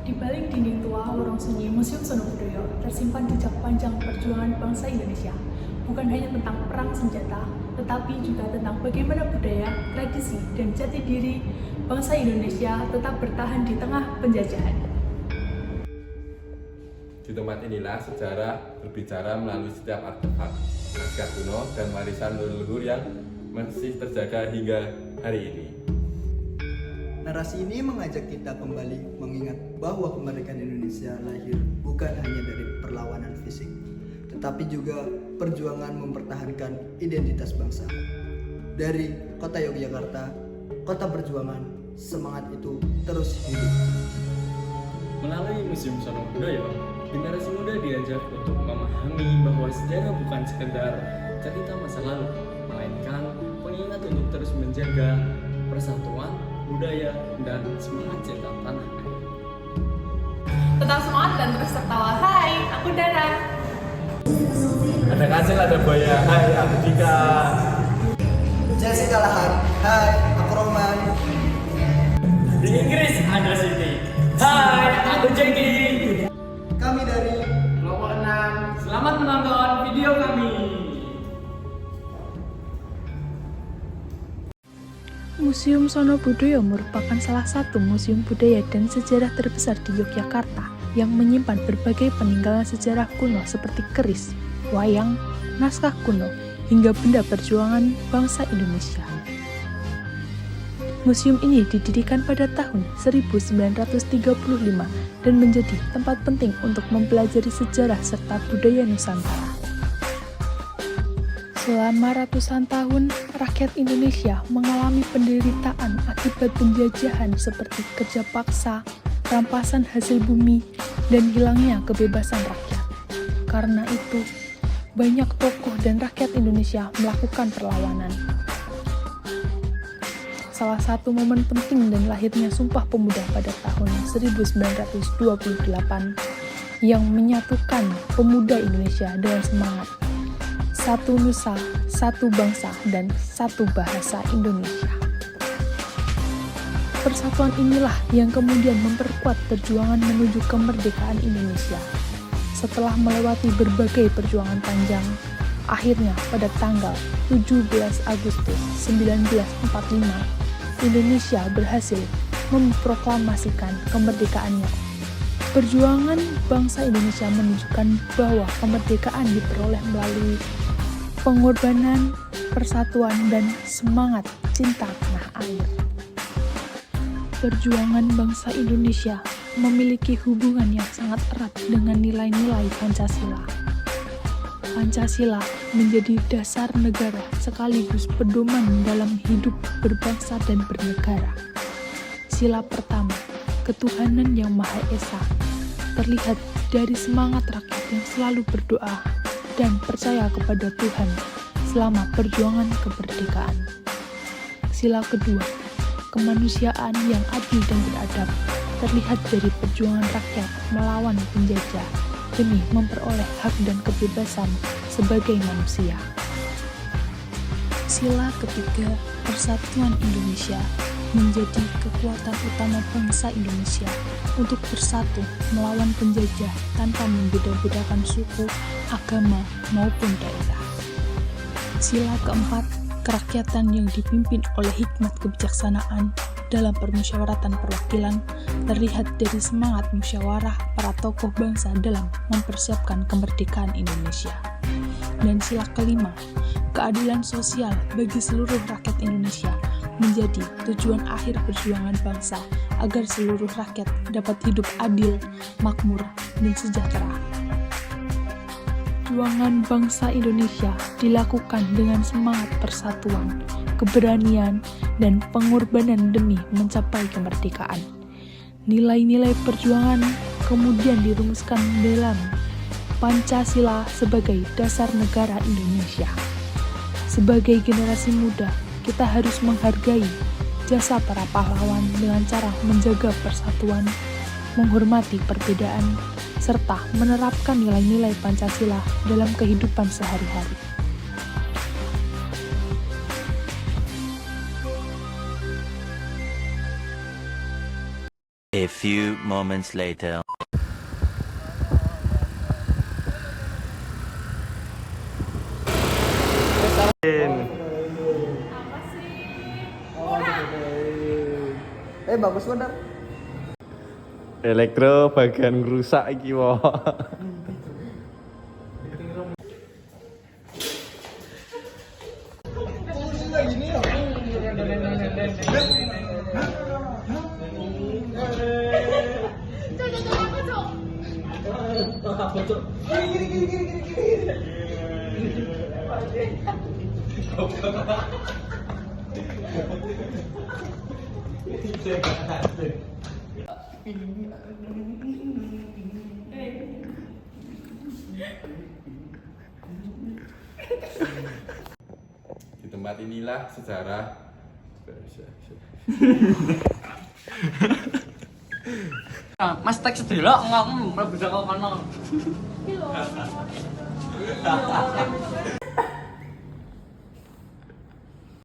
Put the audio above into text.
Di balik dinding tua lorong sunyi Museum Sonobudoyo tersimpan jejak panjang perjuangan bangsa Indonesia. Bukan hanya tentang perang senjata, tetapi juga tentang bagaimana budaya, tradisi, dan jati diri bangsa Indonesia tetap bertahan di tengah penjajahan. Di tempat inilah sejarah berbicara melalui setiap artefak, naskah kuno, dan warisan leluhur yang masih terjaga hingga hari ini. Narasi ini mengajak kita kembali mengingat bahwa kemerdekaan Indonesia lahir bukan hanya dari perlawanan fisik, tetapi juga perjuangan mempertahankan identitas bangsa. Dari kota Yogyakarta, kota perjuangan, semangat itu terus hidup. Melalui Museum Sonobudoyo, generasi muda diajak untuk memahami bahwa sejarah bukan sekedar cerita masa lalu, melainkan pengingat untuk terus menjaga persatuan, budaya, dan semangat cinta tanah air. Tetap semangat dan terus tertawa. Hai, aku Dara. Ada kancil, ada buaya. Hai, aku Dika. Jessica Lahar, hai, aku Roman. Di Inggris ada Siti. Hai, aku Jeki. Kami dari Kelompok 6. Selamat menonton video kami. Museum Sonobudoyo merupakan salah satu museum budaya dan sejarah terbesar di Yogyakarta yang menyimpan berbagai peninggalan sejarah kuno seperti keris, wayang, naskah kuno, hingga benda perjuangan bangsa Indonesia. Museum ini didirikan pada tahun 1935 dan menjadi tempat penting untuk mempelajari sejarah serta budaya Nusantara. Selama ratusan tahun, rakyat Indonesia mengalami penderitaan akibat penjajahan seperti kerja paksa, rampasan hasil bumi, dan hilangnya kebebasan rakyat. Karena itu, banyak tokoh dan rakyat Indonesia melakukan perlawanan. Salah satu momen penting dan lahirnya Sumpah Pemuda pada tahun 1928 yang menyatukan pemuda Indonesia dengan semangat satu nusa, satu bangsa, dan satu bahasa Indonesia. Persatuan inilah yang kemudian memperkuat perjuangan menuju kemerdekaan Indonesia. Setelah melewati berbagai perjuangan panjang, akhirnya pada tanggal 17 Agustus 1945, Indonesia berhasil memproklamasikan kemerdekaannya. Perjuangan bangsa Indonesia menunjukkan bahwa kemerdekaan diperoleh melalui pengorbanan, persatuan, dan semangat cinta tanah air. Perjuangan bangsa Indonesia memiliki hubungan yang sangat erat dengan nilai-nilai Pancasila. Pancasila menjadi dasar negara sekaligus pedoman dalam hidup berbangsa dan bernegara. Sila pertama, ketuhanan yang Maha Esa, terlihat dari semangat rakyat yang selalu berdoa dan percaya kepada Tuhan selama perjuangan kemerdekaan. Sila kedua, kemanusiaan yang adil dan beradab, terlihat dari perjuangan rakyat melawan penjajah demi memperoleh hak dan kebebasan sebagai manusia. Sila ketiga, persatuan Indonesia, menjadi kekuatan utama bangsa Indonesia untuk bersatu melawan penjajah tanpa membeda-bedakan suku, agama, maupun daerah. Sila keempat, kerakyatan yang dipimpin oleh hikmat kebijaksanaan dalam permusyawaratan perwakilan, terlihat dari semangat musyawarah para tokoh bangsa dalam mempersiapkan kemerdekaan Indonesia. Dan sila kelima, keadilan sosial bagi seluruh rakyat Indonesia, menjadi tujuan akhir perjuangan bangsa agar seluruh rakyat dapat hidup adil, makmur, dan sejahtera. Perjuangan bangsa Indonesia dilakukan dengan semangat persatuan, keberanian, dan pengorbanan demi mencapai kemerdekaan. Nilai-nilai perjuangan kemudian dirumuskan dalam Pancasila sebagai dasar negara Indonesia. Sebagai generasi muda, kita harus menghargai jasa para pahlawan dengan cara menjaga persatuan, menghormati perbedaan, serta menerapkan nilai-nilai Pancasila dalam kehidupan sehari-hari. A few moments later. Bagus bener. Elektro bagian rusak iki wo. Di tempat inilah sejarah Mas teks sedelok ngomong mlebu saka kono.